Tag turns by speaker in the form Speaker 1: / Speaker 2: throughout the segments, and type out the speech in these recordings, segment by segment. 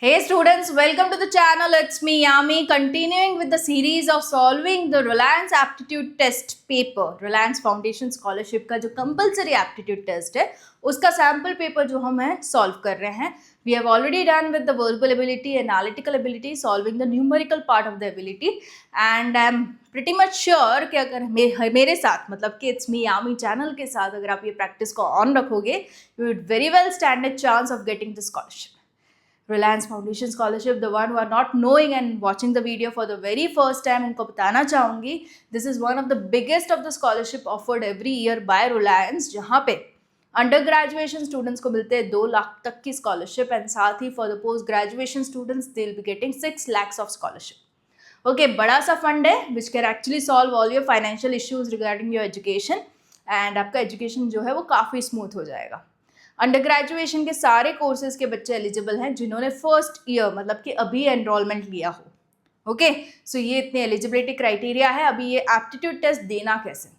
Speaker 1: Hey students, welcome to the channel. It's me Yami, continuing with the series of solving the Reliance Aptitude Test paper. Reliance Foundation Scholarship का जो compulsory aptitude test है, उसका sample paper जो हम है solve कर रहे हैं. We have already done with the verbal ability, analytical ability, solving the numerical part of the ability, and I'm pretty much sure कि अगर मेरे साथ मतलब कि It's me Yami channel के साथ अगर आप ये practice को on रखोगे, you would very well stand a chance of getting the scholarship. Reliance Foundation Scholarship, the one who are not knowing and watching the video for the very first time, उनको बताना चाहूँगी this is one of the biggest of the scholarship offered every year by Reliance, जहाँ पे under graduation students को मिलते हैं 2 लाख तक की स्कॉलरशिप एंड साथ ही for the post graduation students they will be getting 6 lakhs of scholarship. Okay, बड़ा सा फंड है which can actually solve all your financial issues regarding your education and आपका एजुकेशन जो है वो काफ़ी स्मूथ हो जाएगा. अंडर ग्रेजुएशन के सारे कोर्सेज के बच्चे एलिजिबल हैं जिन्होंने फर्स्ट ईयर मतलब कि अभी एनरोलमेंट लिया हो. ओके, सो ये इतने एलिजिबिलिटी क्राइटेरिया है. अभी ये एप्टीट्यूड टेस्ट देना कैसे?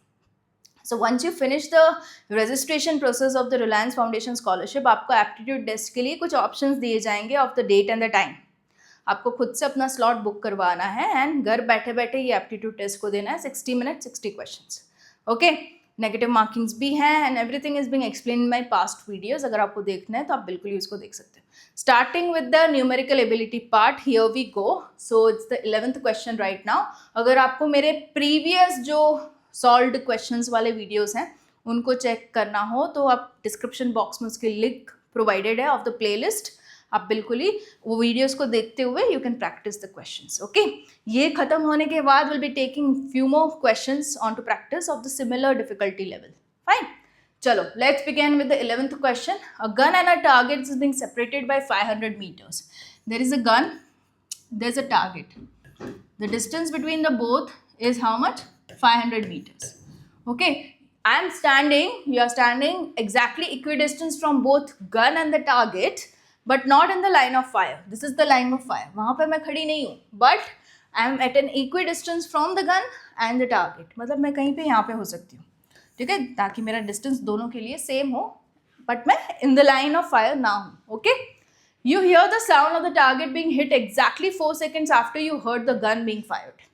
Speaker 1: So once you finish the registration process of the Reliance Foundation scholarship, आपको एप्टीट्यूड टेस्ट के लिए कुछ ऑप्शंस दिए जाएंगे of the date and the time. आपको खुद से अपना स्लॉट बुक करवाना है एंड घर बैठे बैठे ये एप्टीट्यूड टेस्ट को देना है. 60 minute 60 questions. Okay, negative markings भी हैं and everything is being explain in my past videos. अगर आपको देखना है तो आप बिल्कुल ही उसको देख सकते हो. Starting with the numerical ability part, here we go. So it's the 11th question right now. अगर आपको मेरे प्रीवियस जो सॉल्व्ड क्वेश्चंस वाले वीडियोस हैं उनको चेक करना हो तो आप डिस्क्रिप्शन बॉक्स में उसकी लिंक प्रोवाइडेड है ऑफ द प्लेलिस्ट. आप बिल्कुल ही वो वीडियोस को देखते हुए you can practice the questions. Okay, ये खत्म होने के बाद will be taking few more questions on to practice of the similar difficulty level. Fine, चलो let's begin with the 11th question. A gun and a target is being separated by 500 meters. There is a gun, there is a target. The distance between the both is how much? 500 meters. Okay, I am standing, you are standing exactly equidistant from both gun and the target, but not in the line of fire. This is the line of fire. वहाँ पर मैं खड़ी नहीं हूँ, but I am at an equidistance from the gun and the target. मतलब मैं कहीं पे यहाँ पे हो सकती हूँ, ठीक है, ताकि मेरा डिस्टेंस दोनों के लिए सेम हो, बट मैं in the line of fire ना हूँ. Okay, you hear the sound of the target being hit exactly 4 seconds after you heard the gun being fired.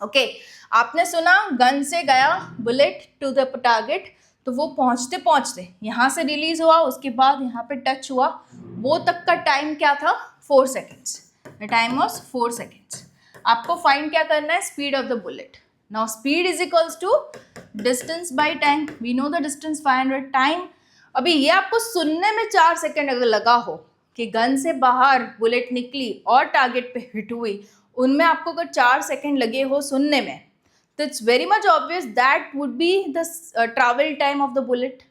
Speaker 1: Okay, आपने सुना गन से गया बुलेट टू द टारगेट, तो वो पहुंचते पहुंचते यहाँ से रिलीज हुआ, उसके बाद यहाँ पे टच हुआ, वो तक का टाइम क्या था? 4 seconds. The time was 4 seconds. आपको फाइंड क्या करना है? Speed of the bullet. Now speed is equals to distance by time. We know the distance 500 time. अभी ये आपको सुनने में 4 सेकेंड अगर लगा हो कि गन से बाहर बुलेट निकली और टारगेट पे हिट हुई, उनमें आपको अगर 4 सेकेंड लगे हो सुनने में, तो it's very much obvious that would be the travel time of the bullet,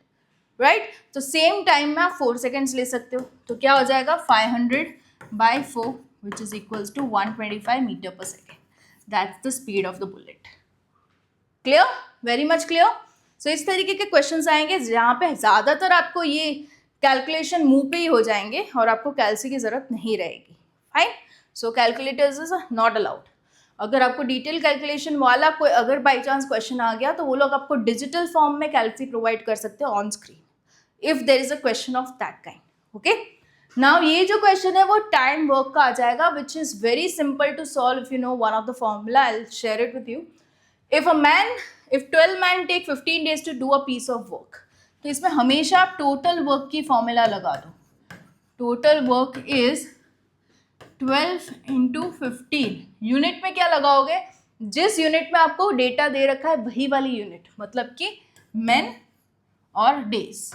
Speaker 1: right? तो सेम टाइम में आप 4 सेकेंड्स ले सकते हो. तो क्या हो जाएगा? 500 by 4 which is equals to 125 metre per second. That's the speed of the bullet. Clear? Very much clear. So इस तरीके के क्वेश्चन आएंगे जहाँ पे ज़्यादातर आपको ये कैलकुलेशन मुंह पे ही हो जाएंगे और आपको कैलसी की ज़रूरत नहीं रहेगी. Fine. So calculators is not allowed. अगर आपको डिटेल कैलकुलेशन वाला कोई अगर बाई चांस क्वेश्चन आ गया तो वो लोग आपको डिजिटल फॉर्म में कैलसी प्रोवाइड कर सकते हैं on screen if there is a question of that kind. Okay, now ये जो क्वेश्चन है वो टाइम वर्क का आ जाएगा which is very simple to solve. If you know one of the formula, I will share it with you. If 12 man take 15 days to do a piece of work, तो इसमें हमेशा आप total work की formula लगा दो. Total work is 12 into 15. Unit में क्या लगाओगे? जिस यूनिट में आपको डेटा दे रखा है वही वाली यूनिट, मतलब कि मेन और डेज.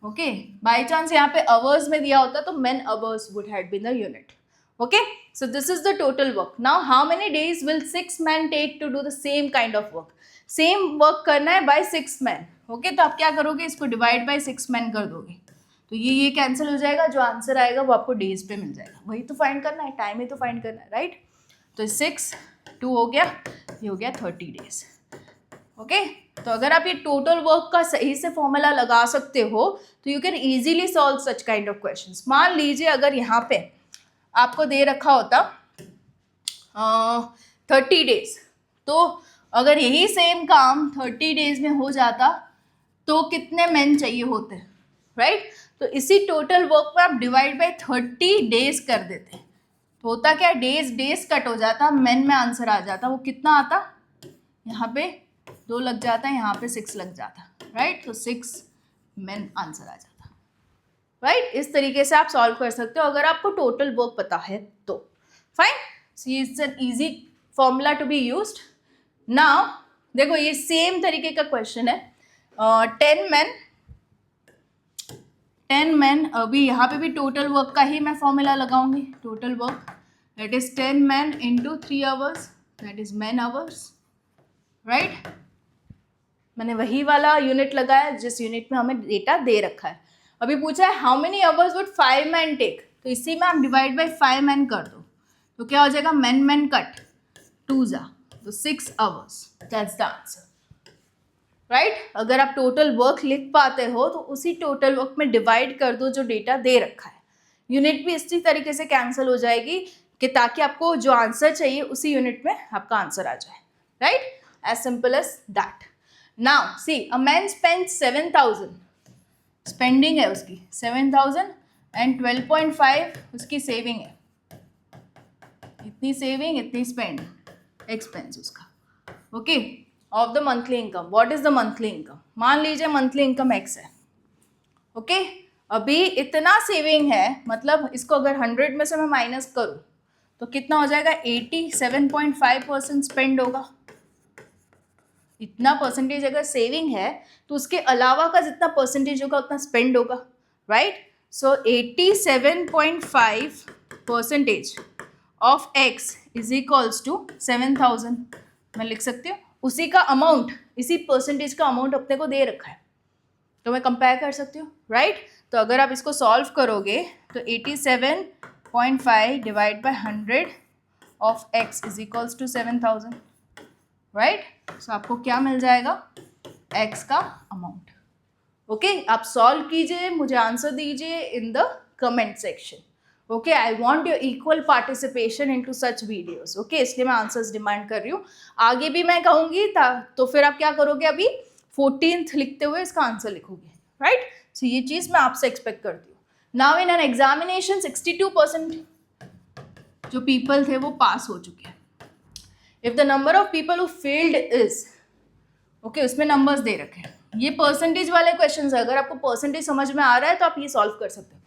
Speaker 1: ओके, बाई चांस यहाँ पे आवर्स में दिया होता तो men hours would have been the unit. Okay, so this is the total work. Now how many days will 6 men take to do the same kind of work? Same work करना है bye 6 men. Okay, तो आप क्या करोगे? इसको divide by 6 men कर दोगे, तो ये कैंसिल हो जाएगा. जो आंसर आएगा वो आपको डेज पे मिल जाएगा. वही तो फाइंड करना है, टाइम ही तो फाइंड करना है, राइट? तो 6 2 हो गया, ये हो गया 30 days. ओके, तो अगर आप ये टोटल वर्क का सही से फॉर्मूला लगा सकते हो तो you can easily solve such kind of questions. मान लीजिए अगर यहाँ पे आपको दे रखा होता 30 days, तो अगर यही सेम काम 30 days में हो जाता तो कितने मेन चाहिए होते, राइट? तो इसी टोटल वर्क पे आप डिवाइड बाय 30 डेज कर देते, तो होता क्या, डेज कट हो जाता, मेन में आंसर आ जाता। वो कितना आता, यहाँ पे 2 लग जाता, यहाँ पे 6 लग जाता, राइट। तो 6 मेन आंसर आ जाता, राइट। इस तरीके से आप सॉल्व कर सकते हो अगर आपको टोटल वर्क पता है तो। Fine, so it's an easy formula to be used. Now देखो ये सेम तरीके का क्वेश्चन है। 10 मैन, अभी यहाँ पे भी टोटल वर्क का ही मैं फॉर्मूला लगाऊंगी। Total work that is 10 man into 3 hours, that is man hours, right. मैंने वही वाला यूनिट लगाया जिस यूनिट में हमें डेटा दे रखा है। अभी पूछा है how many hours would 5 man take, तो इसी में आप डिवाइड बाय 5 मैन कर दो, तो क्या हो जाएगा, मैन कट 2 जा, तो 6 hours, that's the answer, right. अगर आप टोटल वर्क लिख पाते हो तो उसी टोटल वर्क में डिवाइड कर दो जो डेटा दे रखा है। यूनिट भी इसी तरीके से कैंसिल हो जाएगी कि ताकि आपको जो आंसर चाहिए उसी यूनिट में आपका आंसर आ जाए, right. As simple as that. Now see a man spend 7,000, spending है उसकी 7,000 एंड 12.5 उसकी सेविंग है। इतनी सेविंग, इतनी स्पेंड, एक्सपेंस उसका, okay, of the monthly income. What is the monthly income, मान लीजिए मंथली इनकम x है, ओके। अभी इतना सेविंग है, मतलब इसको अगर 100 में से मैं माइनस करूं तो कितना हो जाएगा, 87.5% स्पेंड होगा। इतना परसेंटेज अगर सेविंग है तो उसके अलावा का जितना परसेंटेज होगा उतना स्पेंड होगा, right. So 87.5% of x is equals to 7,000, मैं लिख सकती हूँ। उसी का अमाउंट, इसी परसेंटेज का अमाउंट अपने को दे रखा है, तो मैं कंपेयर कर सकती हूँ, राइट। तो अगर आप इसको सॉल्व करोगे तो 87.5 divide by 100 of x is equals to 7,000, right. So आपको क्या मिल जाएगा, x का अमाउंट, ओके। आप सॉल्व कीजिए, मुझे आंसर दीजिए in the comment section, okay. I want your equal participation in to such videos, okay. इसलिए मैं आंसर्स डिमांड कर रही हूँ। आगे भी मैं कहूँगी तो फिर आप क्या करोगे, अभी 14th लिखते हुए इसका आंसर लिखोगे, राइट। सो ये चीज़ मैं आपसे एक्सपेक्ट करती हूँ। नाउ इन एन एग्जामिनेशन 62% जो पीपल थे वो पास हो चुके हैं। If the number of people who failed is, okay, उसमें नंबर्स दे रखे हैं। ये परसेंटेज वाले क्वेश्चन है, अगर आपको परसेंटेज समझ में आ रहा है तो आप ये सॉल्व कर सकते हो।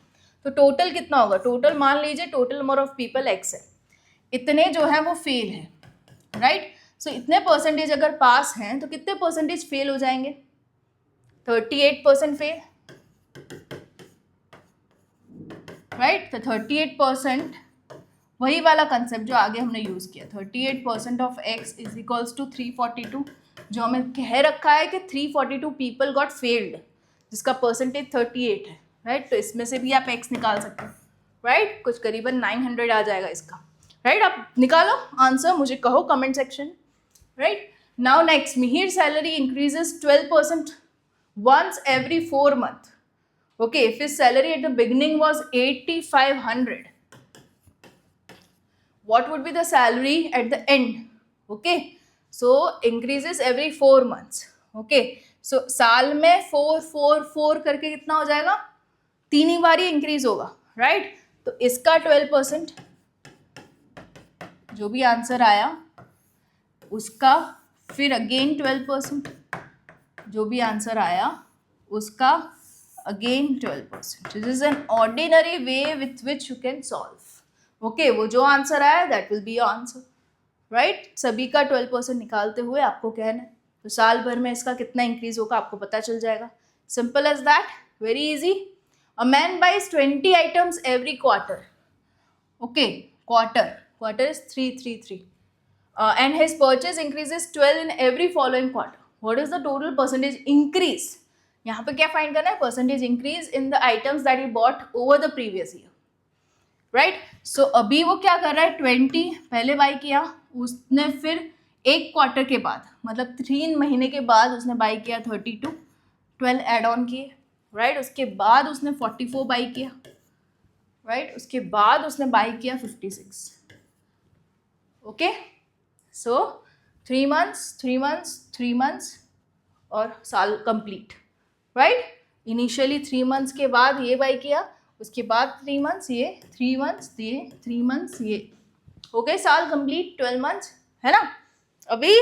Speaker 1: तो टोटल कितना होगा, टोटल मान लीजिए total number of people x है, इतने जो है वो फेल है, राइट। सो इतने परसेंटेज अगर पास हैं तो कितने परसेंटेज फेल हो जाएंगे, 38% फेल, राइट। तो 38%, वही वाला कंसेप्ट जो आगे हमने यूज किया, 38% of x is equals to 342, जो हमें कह रखा है कि 342 पीपल गॉट फेल्ड, जिसका परसेंटेज 38 है, राइट। तो इसमें से भी आप x निकाल सकते हो, राइट। कुछ करीबन 900 आ जाएगा इसका, राइट। आप निकालो आंसर, मुझे कहो comment section, right. Now next, Mihir salary increases 12% once every 4 months, okay। if his salary at the beginning was 8,500, what would be the salary at the end, okay। so increases every 4 months, okay। so साल में 4 करके कितना हो जाएगा, 3 ही बार ही increase होगा, right. तो इसका 12%, जो भी आंसर आया उसका फिर अगेन 12%, जो भी आंसर आया उसका again 12%। This is an ordinary way with which you can solve, okay. वो जो आंसर आया that will be your answer, right. सभी का 12% निकालते हुए आपको कहना है, तो साल भर में इसका कितना इंक्रीज होगा आपको पता चल जाएगा। Simple as that, very easy. A man buys 20 items every quarter, okay. Quarter is 333 and his purchase increases 12 in every following quarter. What is the total percentage increase? यहाँ पे क्या फाइंड करना है, percentage increase in the items that he bought over the previous year, right. So अभी वो क्या कर रहा है, 20 पहले बाई किया, उसने फिर एक क्वार्टर के बाद, मतलब 3 महीने के बाद उसने बाई किया 32, 12 एड ऑन किए, राइट। उसके बाद उसने 44 बाई किया, राइट। उसके बाद उसने बाई किया 56, ओके। सो 3 months, 3 months, 3 months और साल कंप्लीट, राइट। इनिशियली 3 मंथ्स के बाद ये बाई किया, उसके बाद 3 मंथ्स ये, 3 मंथ्स ये, 3 मंथ्स ये, हो गए साल कंप्लीट, 12 मंथ्स, है ना। अभी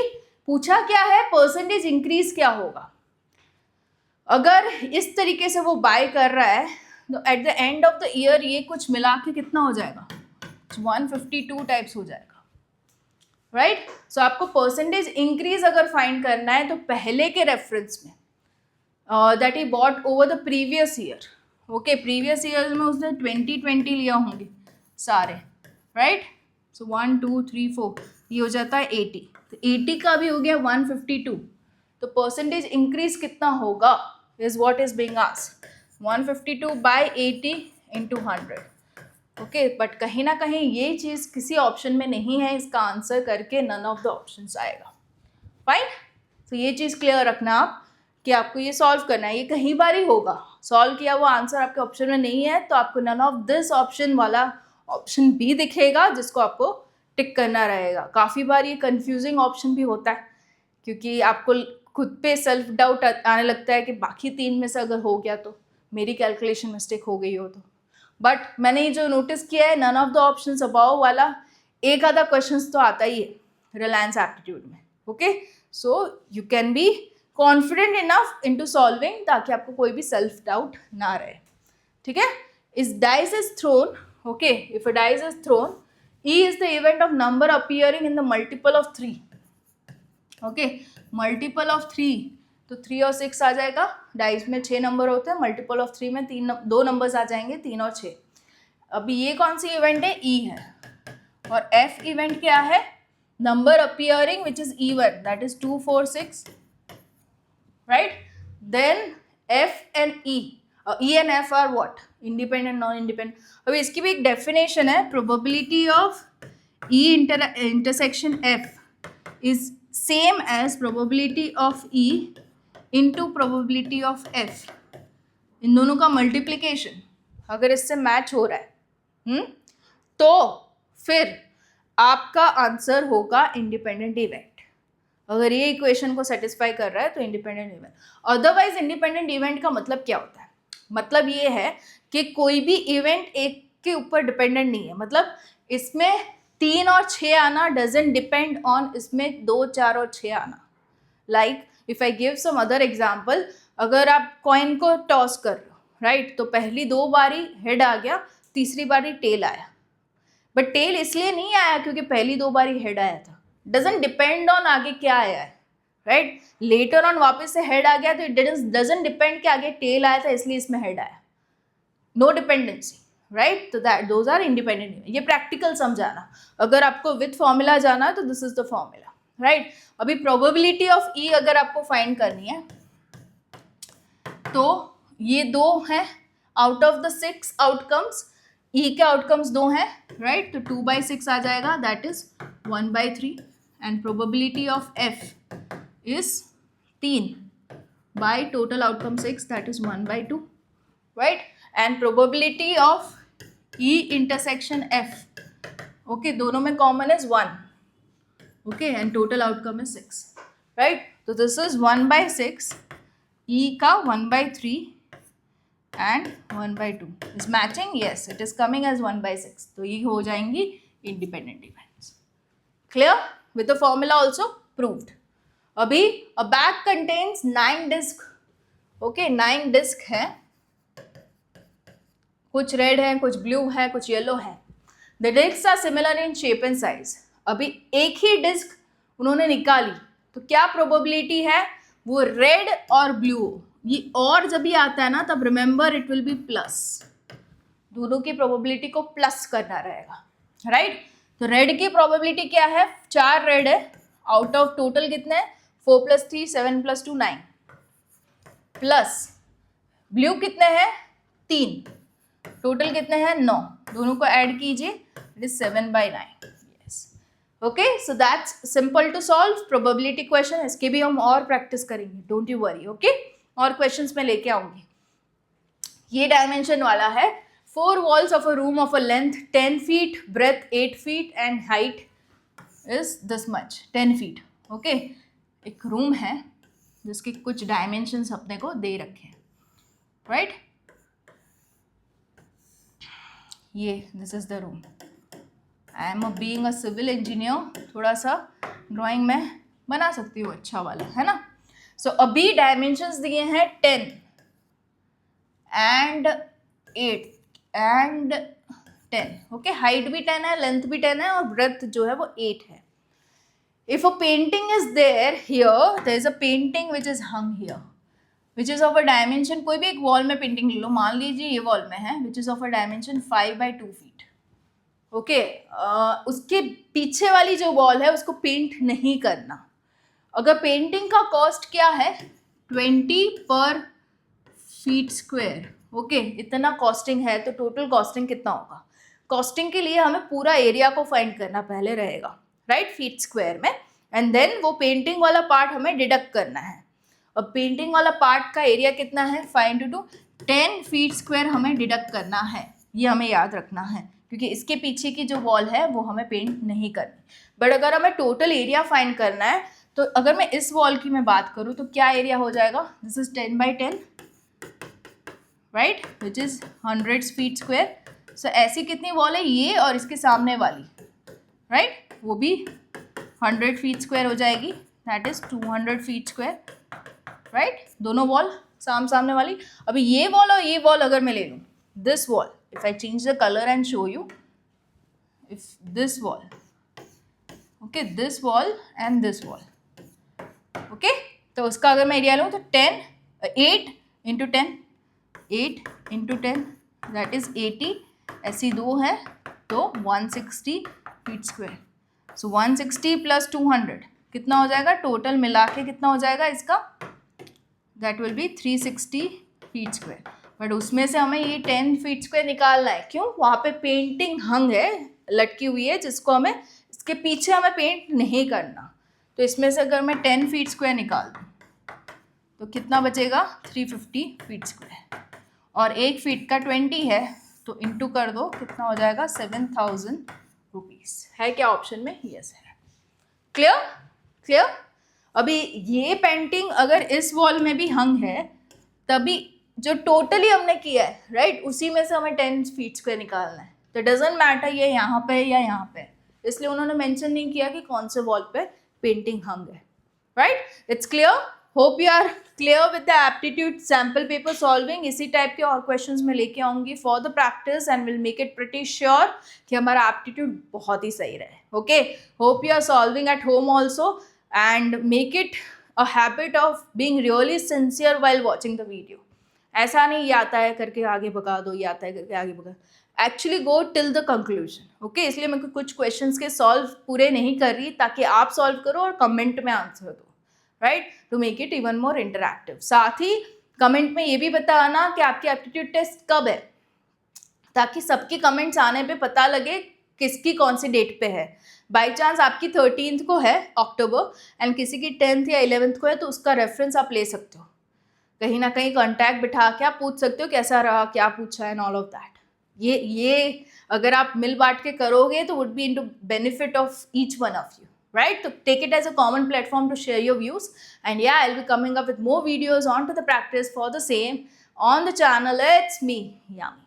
Speaker 1: पूछा क्या है, परसेंटेज इंक्रीज क्या होगा। अगर इस तरीके से वो बाय कर रहा है तो at the end of the year ये कुछ मिला के कितना हो जाएगा, 152 टाइप्स हो जाएगा, राइट। सो आपको परसेंटेज इंक्रीज अगर फाइंड करना है तो पहले के रेफरेंस में that he bought over the previous year, okay, previous year में उसने 2020 लिया होंगे सारे, राइट। सो 1 2 3 4 ये हो जाता है 80, तो 80 का भी हो गया 152, तो परसेंटेज इंक्रीज कितना होगा is what is being asked, 152 by 80 into 100, okay. But कहीं ना कहीं ये चीज़ किसी ऑप्शन में नहीं है, इसका आंसर करके नन ऑफ द ऑप्शंस आएगा, फाइन। तो ये चीज़ क्लियर रखना आप कि आपको ये सॉल्व करना है, ये कहीं बार ही होगा, सॉल्व किया वो आंसर आपके ऑप्शन में नहीं है तो आपको नन ऑफ दिस ऑप्शन वाला ऑप्शन भी दिखेगा जिसको आपको टिक करना रहेगा। काफ़ी बार ये कंफ्यूजिंग ऑप्शन भी होता है क्योंकि आपको खुद पे सेल्फ डाउट आने लगता है कि बाकी 3 में से अगर हो गया तो मेरी कैलकुलेशन मिस्टेक हो गई हो तो। बट मैंने ये जो नोटिस किया है, none of the options about वाला एक आधा क्वेश्चंस तो आता ही है रिलायंस एप्टीट्यूड में, okay. So you can be confident enough into solving ताकि आपको कोई भी सेल्फ डाउट ना रहे, ठीक है। इस dice is throne, okay, if a dice is throne, E is the event of number appearing in the multiple of 3, okay, multiple of 3, तो 3 और 6 आ जाएगा, डाइस में 6 नंबर होते हैं, मल्टीपल ऑफ 3 में 2 नंबर्स आ जाएंगे, 3 और 6। अभी ये कौन सी इवेंट है, E है, और F इवेंट क्या है, number appearing which is even, that is 2 4 6, right. Then F and E, E and F are what, independent non independent. अभी इसकी भी एक डेफिनेशन है, probability of E intersection F is same as probability of E into probability of F, इन दोनों का multiplication अगर इससे मैच हो रहा है तो फिर आपका आंसर होगा इंडिपेंडेंट इवेंट। अगर ये इक्वेशन को सेटिस्फाई कर रहा है तो independent event. Otherwise independent event का मतलब क्या होता है, मतलब ये है कि कोई भी इवेंट एक के ऊपर डिपेंडेंट नहीं है, मतलब इसमें 3 और 6 आना डजेंट डिपेंड ऑन इसमें 2 4 और 6 आना। Like if I give some other example, अगर आप कॉइन को टॉस कर रहे हो, राइट, तो पहली 2 बारी हेड आ गया, तीसरी बारी टेल आया, बट टेल इसलिए नहीं आया क्योंकि पहली 2 बारी हेड आया था, डजेंट डिपेंड ऑन आगे क्या आया है, राइट। लेटर ऑन वापस से हेड आ गया तो इट डजंट डिपेंड कि आगे टेल आया था इसलिए इसमें हेड आया, नो डिपेंडेंसी, राइट। तो दैट दोज आर इंडिपेंडेंट। ये प्रैक्टिकल समझाना, अगर आपको विथ फॉर्मूला जाना है तो this is the formula, right. अभी प्रोबेबिलिटी ऑफ E अगर आपको फाइंड करनी है तो ये 2 हैं out of the 6 outcomes, E के आउटकम्स 2 हैं, राइट, तो 2/6 आ जाएगा, that is 1/3, and probability of F is 3 by total outcome 6, that is 1/2, right, and probability of E intersection F, okay, दोनों में common is 1, okay, and total outcome is 6, right. So this is 1/6, E का 1/3 and 1/2 is matching, yes, it is coming as 1/6, तो ये हो जाएंगी independent events, clear, with the formula also proved. अभी a bag contains 9 disc, okay, 9 disc है, कुछ red है, कुछ ब्लू है, कुछ येलो है। The disc are similar in shape and size. अभी एक ही डिस्क उन्होंने निकाली तो क्या प्रोबेबिलिटी है, वो रेड और ब्लू हो। ये और जब भी आता है ना तब remember it will be plus, दोनों की प्रोबेबिलिटी को प्लस करना रहेगा, राइट। तो रेड की प्रोबेबिलिटी क्या है, 4 रेड है, आउट ऑफ टोटल कितने हैं, 4 + 3 7 + 2 9, प्लस ब्लू कितने हैं, 3, टोटल कितने हैं, 9, दोनों को ऐड कीजिए, it is 7/9, yes, okay. So that's simple to solve probability question. इसके भी हम और प्रैक्टिस करेंगे, डोंट यू वरी, ओके, और क्वेश्चंस में लेके आऊंगी। ये डायमेंशन वाला है, 4 walls of a room of a length 10 feet, breadth 8 feet and height is this much, 10 feet, okay. एक रूम है जिसके कुछ डायमेंशंस अपने को दे रखे हैं, राइट. ये this is the room. I am being a civil engineer, थोड़ा सा ड्राइंग में बना सकती हूँ अच्छा वाला, है ना. सो अभी डायमेंशंस दिए हैं 10 एंड 8 एंड 10. ओके, हाइट भी 10 है, लेंथ भी 10 है और ब्रेथ जो है वो 8 है. If a painting is there here, there is a painting which is hung here which is of a dimension, कोई भी एक वॉल में पेंटिंग ले लो, मान लीजिए ये वॉल में है, विच is of a dimension 5/2 feet. Okay, उसके पीछे वाली जो वॉल है उसको पेंट नहीं करना. अगर पेंटिंग का कॉस्ट क्या है 20 per feet². ओके, इतना कॉस्टिंग है तो टोटल कॉस्टिंग कितना होगा. कॉस्टिंग के लिए हमें पूरा एरिया को फाइंड करना पहले रहेगा, राइट, फीट स्क्वायर में, एंड देन वो पेंटिंग वाला पार्ट हमें डिडक्ट करना है. अब पेंटिंग वाला पार्ट का एरिया कितना है 5 × 10 feet² हमें डिडक्ट करना है. ये हमें याद रखना है क्योंकि इसके पीछे की जो वॉल है वो हमें पेंट नहीं करनी. बट अगर हमें टोटल एरिया फाइंड करना है तो अगर मैं इस वॉल की मैं बात करूँ तो क्या एरिया हो जाएगा, this is 10/10, right, which is 100 feet². सो ऐसी कितनी वॉल है ये और इसके सामने वाली, राइट, वो भी 100 feet² हो जाएगी, दैट इज 200 feet², राइट. दोनों वॉल सामने वाली. अभी ये वॉल और ये वॉल अगर मैं ले लूँ, this wall, if I change the colour and show you, if this wall, okay, this wall and this wall, okay, तो उसका अगर मैं एरिया लूँ तो 8 × 10, 8 × 10 दैट इज 80. ऐसी दो है तो 160 feet². सो 160 + 200 कितना हो जाएगा, टोटल मिला के कितना हो जाएगा इसका, that will be 360 feet². But उसमें से हमें ये 10 feet² निकालना है. क्यों, वहाँ पे पेंटिंग हंग है, लटकी हुई है, जिसको हमें इसके पीछे हमें पेंट नहीं करना. तो इसमें से अगर मैं 10 feet² निकाल दूँ तो कितना बचेगा 350 feet². और 1 फीट का 20 है तो इंटू कर दो, कितना हो जाएगा 7,000 रुपीज़. है क्या ऑप्शन में, यस है. Clear clear. अभी ये पेंटिंग अगर इस वॉल में भी हंग है तभी जो टोटली हमने किया है, राइट, उसी में से हमें 10 feet² निकालना है. तो डजेंट मैटर ये यहाँ पे या यहाँ पे, इसलिए उन्होंने मेंशन नहीं किया कि कौन से वॉल पे पेंटिंग हंग है, right. It's clear. Hope you are clear with the aptitude sample paper solving. इसी टाइप के और क्वेश्चंस मैं लेके आऊँगी for the practice and will make it pretty sure कि हमारा एप्टीट्यूड बहुत ही सही रहे. Okay, hope you are solving at home also and make it a habit of being really sincere while watching the video. ऐसा नहीं ये आता है करके आगे भगा दो, ये आता है करके आगे भगा. Actually go till the conclusion. Okay, इसलिए मैं कुछ क्वेश्चंस के सॉल्व पूरे नहीं कर रही ताकि आप सॉल्व करो और कमेंट में आंसर दो, right, to make it even more interactive. साथ ही कमेंट में ये भी बताना कि आपकी एप्टीट्यूड टेस्ट कब है, ताकि सबकी कमेंट्स आने पे पता लगे किसकी कौन सी डेट पे है. बाई चांस आपकी 13th को है अक्टूबर एंड किसी की 10th या 11th को है तो उसका रेफरेंस आप ले सकते हो. कहीं ना कहीं कॉन्टैक्ट बिठा के आप पूछ सकते हो कैसा रहा, क्या पूछा है, एंड ऑल ऑफ दैट. ये अगर आप मिल बांट के करोगे तो would be into benefit of each one of you, right? So take it as a common platform to share your views, and yeah, I'll be coming up with more videos on to the practice for the same on the channel. It's me, Yami.